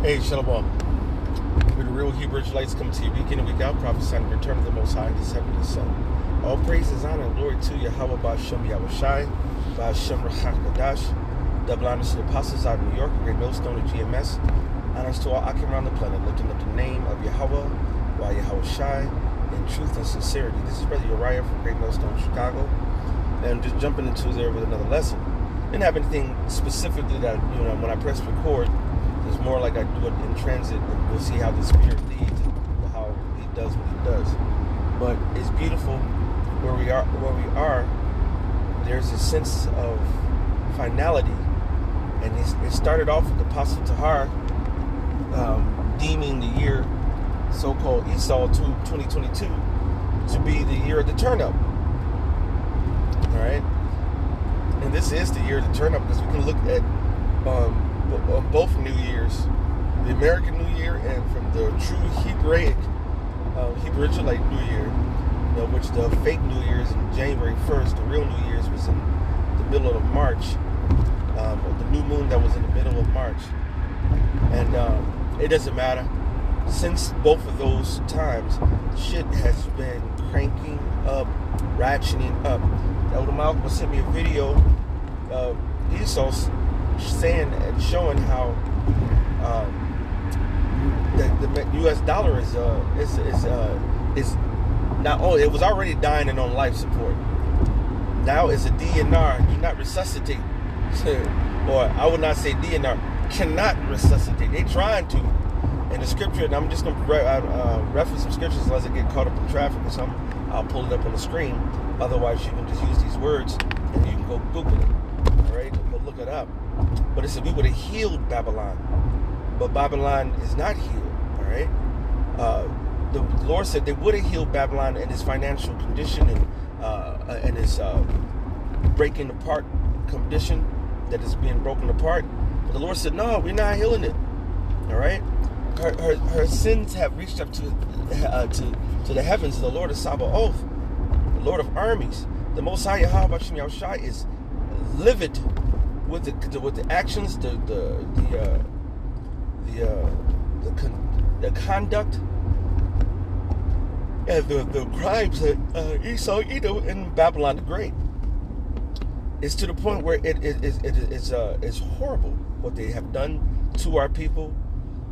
Hey, Shalom. We're the real Hebrew Israelites coming to you week in and week out, prophesying the return of the Most High, this heavenly Son. All praises, honor, and glory to Yahweh Ba'Shem Yahushai, Ba'Shem Rachak Kadash. Double honors to the apostles out of New York, Great Millstone of GMS. Honors to all Akim around the planet, lifting up the name of Yahweh, by Yahushai, in truth and sincerity. This is Brother Uriah from Great Millstone, Chicago. And just jumping into there with another lesson. Didn't have anything specifically that, when I press record, it's more like I do it in transit, and we'll see how the Spirit leads and how He does what He does. But it's beautiful where we are. There's a sense of finality, and it started off with the Apostle Tahar deeming the year, so-called Esau 2022, to be the year of the turn-up. All right, and this is the year of the turn-up because we can look at on both New Years, the American New Year and from the true Hebraic, Hebrew Israelite New Year, which the fake New Year's in January 1st, the real New Year's was in the middle of March, the new moon that was in the middle of March. And it doesn't matter. Since both of those times, shit has been cranking up, ratcheting up. Elder Malcolm sent me a video of Esau saying and showing how the U.S. dollar is not only, it was already dying and on life support. Now it's a DNR, do not resuscitate, or I would not say DNR, cannot resuscitate. They're trying to. In the scripture, and I'm just going to reference some scriptures unless I get caught up in traffic or something. I'll pull it up on the screen. Otherwise, you can just use these words and you can go Google it. All right, go look it up. But it said we would have healed Babylon, but Babylon is not healed. All right, the Lord said they would have healed Babylon in its financial condition and its breaking apart condition that is being broken apart. But the Lord said, no, we're not healing it. All right. Her sins have reached up to the heavens. The Lord of Sabaoth, the Lord of armies, the Most High Yahweh Ba'Shem Yahushai is livid with the actions, the conduct, and the crimes that Esau Edom in Babylon the Great. It's to the point where it's horrible what they have done to our people.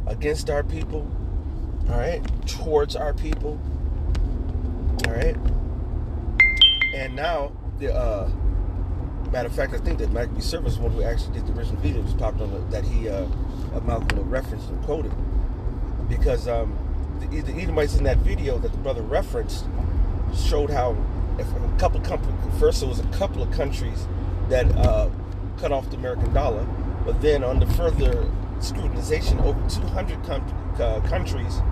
Against our people, all right, towards our people, all right, and now the matter of fact, I think that Mike B. Service, one who actually did the original video, just popped on that he Malcolm referenced and quoted, because the Edomites in that video that the brother referenced showed how first it was a couple of countries that cut off the American dollar, but then on the further scrutinization, over 200 countries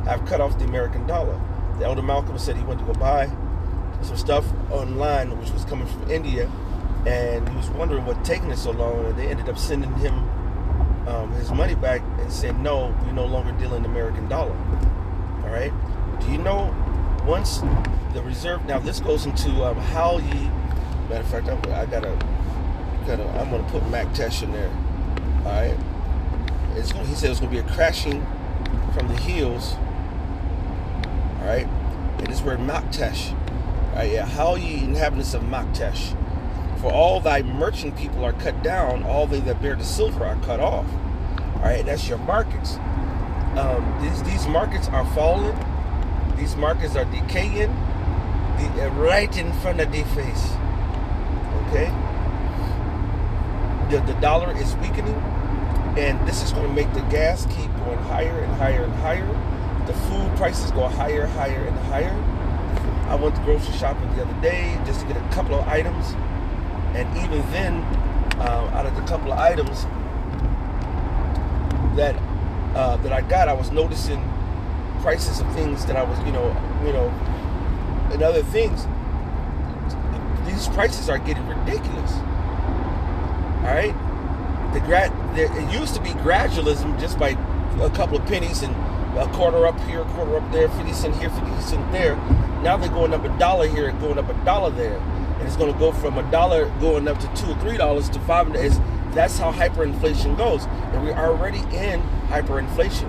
have cut off the American dollar. The Elder Malcolm said he went to go buy some stuff online, which was coming from India, and he was wondering what taking it so long, and they ended up sending him his money back and said, no, we no longer deal in the American dollar. All right. Do you know, once the reserve, now this goes into how ye, matter of fact, I'm going to put Mac Tesh in there. All right. He said it's going to be a crashing from the hills. All right. And this word Maktesh. All right. Yeah. How ye inhabitants of Maktesh. For all thy merchant people are cut down. All they that bear the silver are cut off. All right. That's your markets. These markets are falling. These markets are decaying. Right in front of their face. Okay. The dollar is weakening. And this is going to make the gas keep going higher and higher and higher. The food prices go higher, higher, and higher. I went to grocery shopping the other day just to get a couple of items. And even then, out of the couple of items that I got, I was noticing prices of things that I was, and other things. These prices are getting ridiculous. All right? It used to be gradualism just by a couple of pennies and a quarter up here, a quarter up there, 50 cents here, 50 cents there. Now they're going up $1 here and going up $1 there. And it's going to go from $1 going up to $2 or $3 to $5. That's how hyperinflation goes. And we're already in hyperinflation.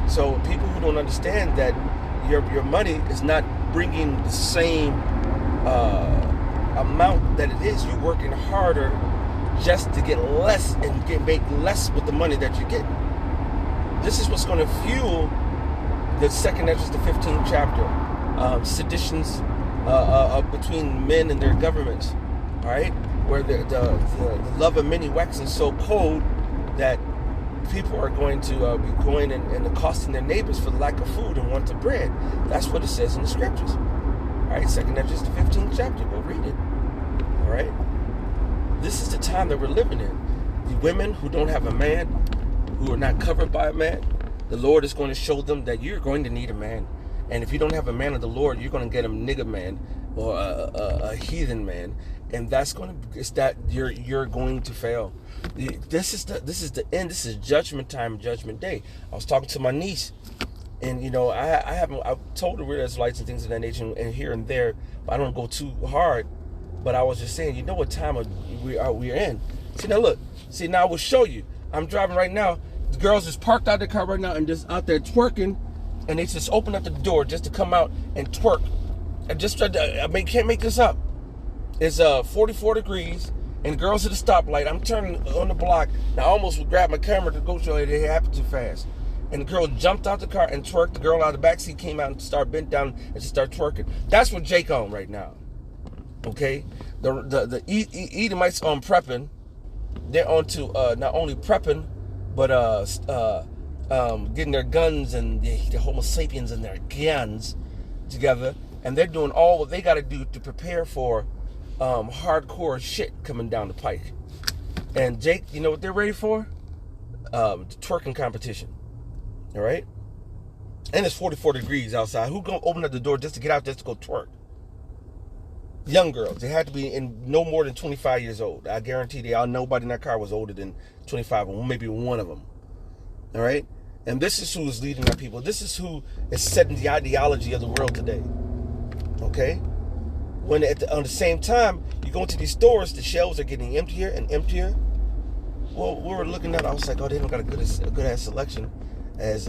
So people who don't understand that your money is not bringing the same amount that it is, you working harder just to get less and make less with the money that you get. This is what's going to fuel the second Ezra, the 15th chapter, seditions between men and their governments. All right, where the love of many waxing so cold that people are going to be going and accosting their neighbors for the lack of food and want of bread. That's what it says in the scriptures. All right, second Ezra, the 15th chapter. Go read it. All right. This is the time that we're living in. The women who don't have a man, who are not covered by a man, the Lord is going to show them that you're going to need a man. And if you don't have a man of the Lord, you're going to get a nigger man or a heathen man, and that's going to, it's that you're going to fail. This is the end. This is judgment time, judgment day. I was talking to my niece, and I've told her we're Israelites and things of that nature, and here and there, but I don't go too hard. But I was just saying, you know what time we're in. See, now look. See, now I will show you. I'm driving right now. The girls just parked out their car right now and just out there twerking. And they just opened up the door just to come out and twerk. I just tried to, can't make this up. It's 44 degrees and the girls at the stoplight. I'm turning on the block. And I almost would grab my camera to go show it. It happened too fast. And the girl jumped out the car and twerked. The girl out of the backseat came out and started bent down and just started twerking. That's what Jake on right now. Okay, the Edomites on prepping. They're on to not only prepping, but getting their guns and the Homo sapiens and their guns together, and they're doing all what they got to do to prepare for hardcore shit coming down the pike. And Jake, you know what they're ready for? The twerking competition. All right, and it's 44 degrees outside. Who gonna open up the door just to get out just to go twerk? Young girls. They had to be in no more than 25 years old. I guarantee nobody in that car was older than 25, or maybe one of them. All right? And this is who is leading our people. This is who is setting the ideology of the world today. Okay? When on the same time, you go into these stores, the shelves are getting emptier and emptier. Well, we were looking at it, I was like, oh, they don't got a good ass selection as,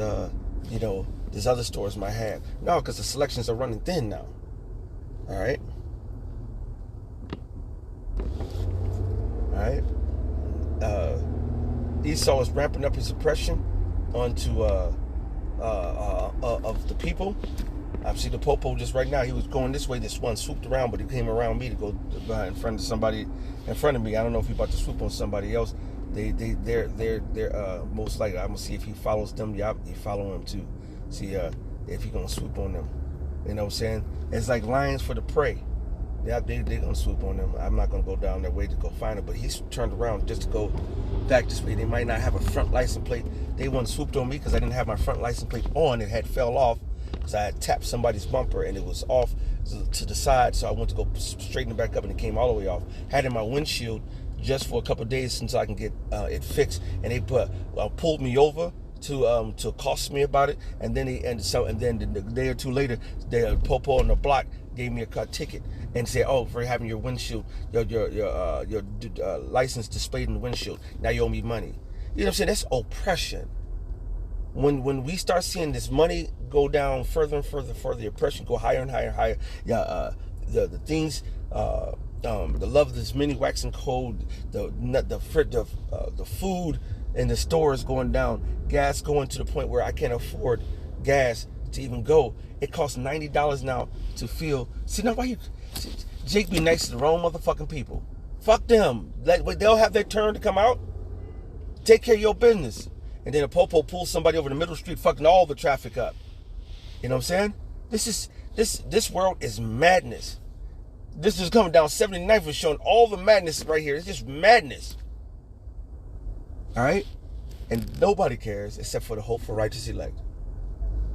these other stores might have. No, because the selections are running thin now. All right? All right. Esau is ramping up his oppression onto of the people. I see the popo just right now. He was going this way. This one swooped around, but he came around me to go in front of somebody in front of me. I don't know if he about to swoop on somebody else. They're most likely. I'm gonna see if he follows them. Yeah, he follow him too. See if he gonna swoop on them. You know what I'm saying? It's like lions for the prey. Yeah, they're gonna swoop on them. I'm not gonna go down their way to go find them, but he's turned around just to go back this way. They might not have a front license plate. They wouldn't swooped on me because I didn't have my front license plate on. It had fell off because I had tapped somebody's bumper and it was off to the side. So I went to go straighten it back up and it came all the way off. Had in my windshield just for a couple of days until I can get it fixed. And they pulled me over to accost me about it. And then the day or two later, the popo on the block gave me a cut ticket and said, oh, for having your windshield, your license displayed in the windshield, now you owe me money. You know what I'm saying? That's oppression. When we start seeing this money go down further and further, the oppression go higher and higher and higher. Yeah, the things, the love of this many waxing cold, the food in the stores going down, gas going to the point where I can't afford gas to even go. It costs $90 now to fill. See, now why you, Jake be nice to the wrong motherfucking people. Fuck them. They'll have their turn to come out. Take care of your business. And then a popo pulls somebody over the middle street, fucking all the traffic up. You know what I'm saying? This world is madness. This is coming down 79th was showing all the madness right here. It's just madness. All right? And nobody cares except for the hope for righteous elect.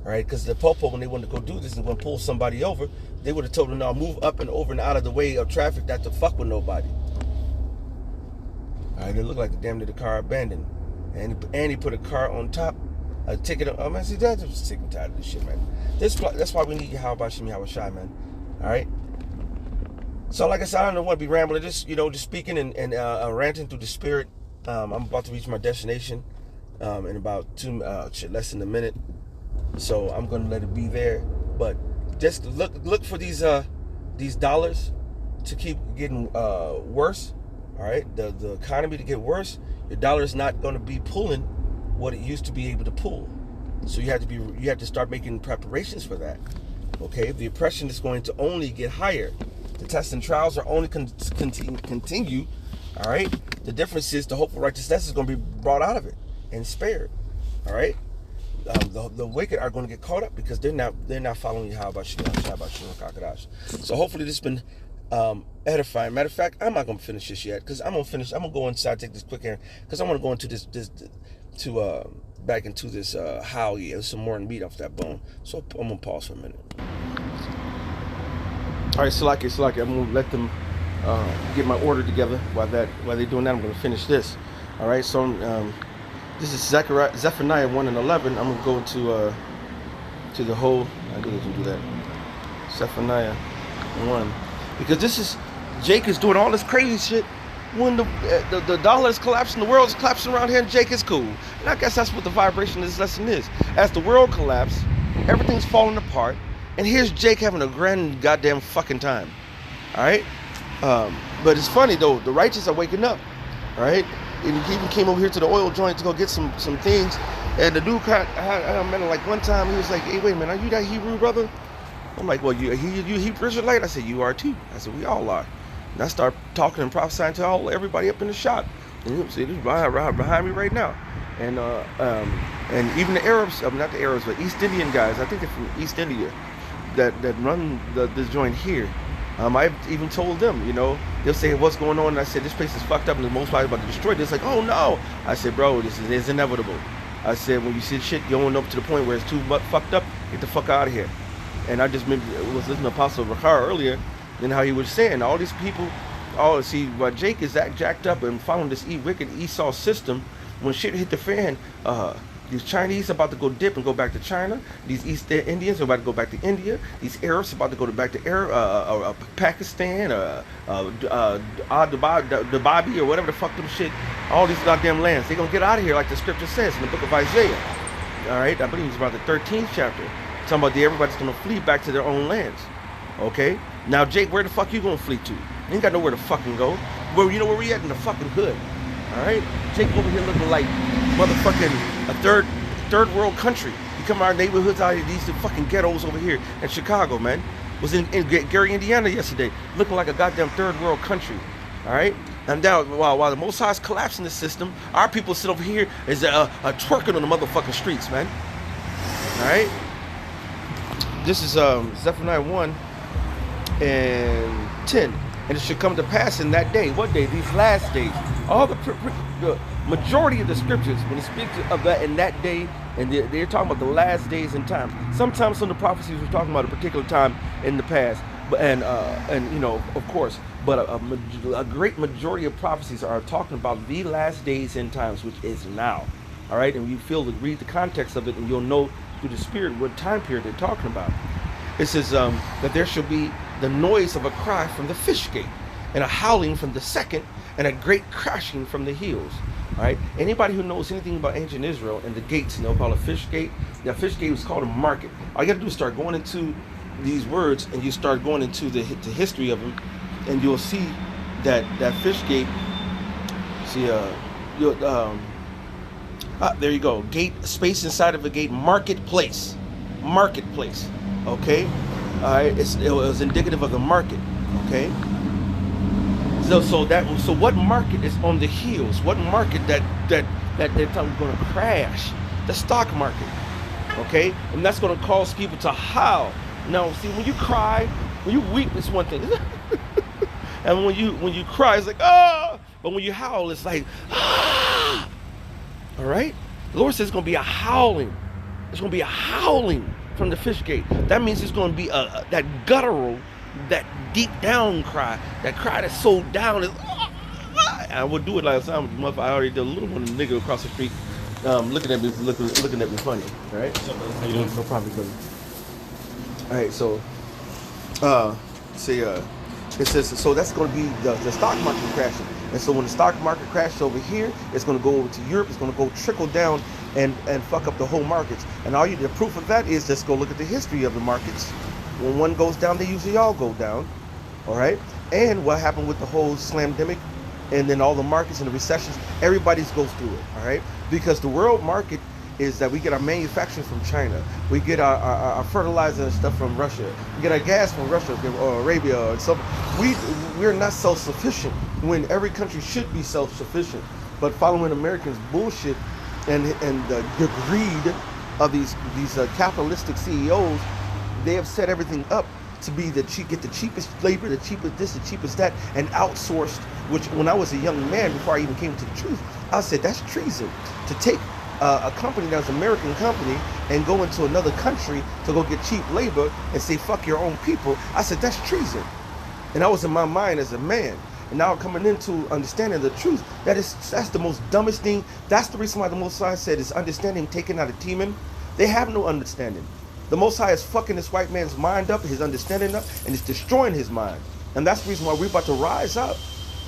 All right? Because the popo, when they wanted to go do this and want to pull somebody over, they would have told them, no, move up and over and out of the way of traffic, not to fuck with nobody. All right? It looked like the damn near the car abandoned. And he put a car on top, a ticket. Man, see, that's just sick and tired of this shit, man. That's why we need Yahweh Shem Yahweh Shai, man. All right? So like I said, I don't want to be rambling, just just speaking and ranting through the spirit. I'm about to reach my destination in about less than a minute, so I'm gonna let it be there. But just look for these dollars to keep getting worse. All right, the economy to get worse. Your dollar is not going to be pulling what it used to be able to pull. So you have to start making preparations for that. Okay, the oppression is going to only get higher. The tests and trials are only continue. All right. The difference is the hopeful righteousness is going to be brought out of it and spared. All right. The wicked are going to get caught up because they're not following Yahweh. So hopefully this has been edifying. Matter of fact, I'm not going to finish this yet because I'm going to go inside, take this quick air because I want to go into back into this how some more meat off that bone. So I'm going to pause for a minute. All right, Salaki, I'm going to let them get my order together. While they're doing that, I'm going to finish this. All right, so this is Zephaniah 1 and 11. I'm going to go into to the whole. I think I can do that. Zephaniah 1, because this is Jake is doing all this crazy shit when the dollar is collapsing, the world is collapsing around here, and Jake is cool. And I guess that's what the vibration of this lesson is. As the world collapses, everything's falling apart. And here's Jake having a grand goddamn fucking time. All right? But it's funny, though. The righteous are waking up. All right? And he even came over here to the oil joint to go get some things. And the dude, I met him like one time. He was like, hey, wait a minute. Are you that Hebrew brother? I'm like, well, you Hebrew Israelite? I said, you are too. I said, we all are. And I start talking and prophesying to everybody up in the shop. And you see, this right behind me right now. And even the Arabs, not the Arabs, but East Indian guys. I think they're from East India. That run this joint here. I've even told them, they'll say, what's going on? And I said, this place is fucked up and the most likely about to destroy it. It's like, oh no. I said, bro, this is inevitable. I said, when you see shit going up to the point where it's too fucked up, get the fuck out of here. And I just was listening to Apostle Ricard earlier, and how he was saying, all these people, what Jake is that jacked up and following this wicked Esau system. When shit hit the fan, these Chinese are about to go dip and go back to China. These East Indians are about to go back to India. These Arabs are about to go back to Pakistan, Dubai, or whatever the fuck them shit. All these goddamn lands. They're going to get out of here like the scripture says in the book of Isaiah. All right? I believe it's about the 13th chapter. Talking about everybody's going to flee back to their own lands. Okay? Now, Jake, where the fuck you going to flee to? You ain't got nowhere to fucking go. You know where we at? In the fucking hood. All right? Jake over here looking like motherfucking a third world country. You come to our neighborhoods out of these fucking ghettos over here in Chicago, man. Was in Gary, Indiana yesterday, looking like a goddamn third world country. All right? And now, while the Most High is collapsing the system, our people sit over here is twerking on the motherfucking streets, man. All right? This is Zephaniah 1 and 10. And it should come to pass in that day. What day? These last days. All the majority of the scriptures, when it speaks of that in that day, and they're talking about the last days and time. Sometimes some of the prophecies were talking about a particular time in the past, but and of course, but a great majority of prophecies are talking about the last days and times, which is now. All right, and you read the context of it, and you'll know through the Spirit what time period they're talking about. It says that there shall be the noise of a cry from the fish gate, and a howling from the second, and a great crashing from the hills. All right. Anybody who knows anything about ancient Israel and the gates, they'll call it a fish gate. That fish gate was called a market. All you got to do is start going into these words, and you start going into the history of them, and you'll see that fish gate. See, there you go. Gate, space inside of a gate, marketplace. Okay. All right. It was indicative of the market. Okay. So what market is on the heels? What market that they're going to crash? The stock market, okay? And that's going to cause people to howl. Now, see, when you cry, when you weep, it's one thing, and when you cry, it's like ah. But when you howl, it's like ah. All right. The Lord says it's going to be a howling. It's going to be a howling from the fish gate. That means it's going to be that guttural, that deep down cry, that cry that's so down. I would do it last time. I already did a little one. Nigga across the street, looking at me funny. All right. How you doing? No problem. All right. So, It says, so that's going to be the stock market crashing. And so when the stock market crashes over here, it's going to go over to Europe. It's going to go trickle down and fuck up the whole markets. And all you, the proof of that is just go look at the history of the markets. When one goes down, they usually all go down. All right. And what happened with the whole slamdemic and then all the markets and the recessions, everybody's goes through it. All right. Because the world market is that we get our manufacturing from China. We get our fertilizer and stuff from Russia. We get our gas from Russia or Arabia or something. We're not self-sufficient when every country should be self-sufficient. But following Americans' bullshit and the greed of these capitalistic CEOs, they have set everything up to be get the cheapest labor, the cheapest this, the cheapest that, and outsourced. Which when I was a young man, before I even came to the truth, I said that's treason to take a company that's an American company and go into another country to go get cheap labor and say fuck your own people. I said that's treason, and I was in my mind as a man. And now coming into understanding the truth, that's the most dumbest thing. That's the reason why the Most High said is understanding taken out of demon. They have no understanding. The Most High is fucking this white man's mind up, his understanding up, and it's destroying his mind. And that's the reason why we're about to rise up.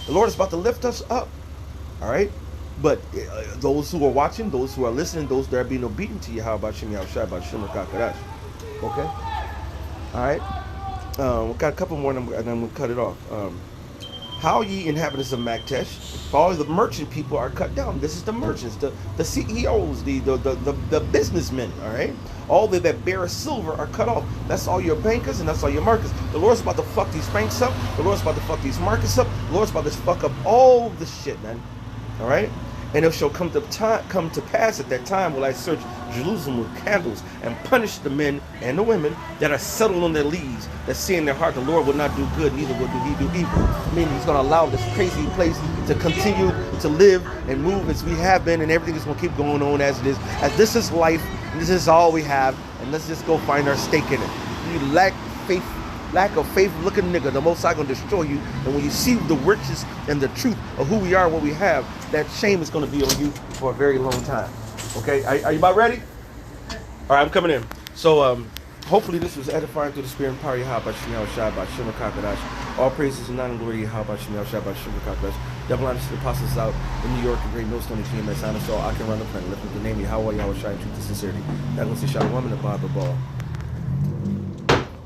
The Lord is about to lift us up. All right. But those who are watching, those who are listening, those that are being obedient to Yahweh Shem Yahushua B'Shem Kakadash. Okay? Alright? We've got a couple more and then we'll cut it off. How ye inhabitants of Maktesh, all the merchant people are cut down. This is the merchants, the CEOs, the businessmen, alright? All that bear silver are cut off. That's all your bankers and that's all your markets. The Lord's about to fuck these banks up. The Lord's about to fuck these markets up. The Lord's about to fuck up all this shit, man. Alright? And it shall come to pass at that time will I search Jerusalem with candles and punish the men and the women that are settled on their leaves, that say in their heart the Lord will not do good, neither will he do evil. Meaning he's going to allow this crazy place to continue to live and move as we have been, and everything is going to keep going on as it is. As this is life, and this is all we have, and let's just go find our stake in it. You lack of faith, look at nigga, the Most High gonna destroy you. And when you see the riches and the truth of who we are, what we have, that shame is gonna be on you for a very long time. Okay, are you about ready? All right, I'm coming in. So hopefully this was edifying through the spirit and power of Yahweh B'Shem B'Shem Kakadash. All praises and honor and glory to Yahweh B'Shem B'Shem Kakadash. Double honors to the apostles out in New York, the great millstone of GMS. Honor so I can run the planet. Lift up the name of Yahweh Shai in truth and sincerity. That gonna say Shalom and the Bible ball.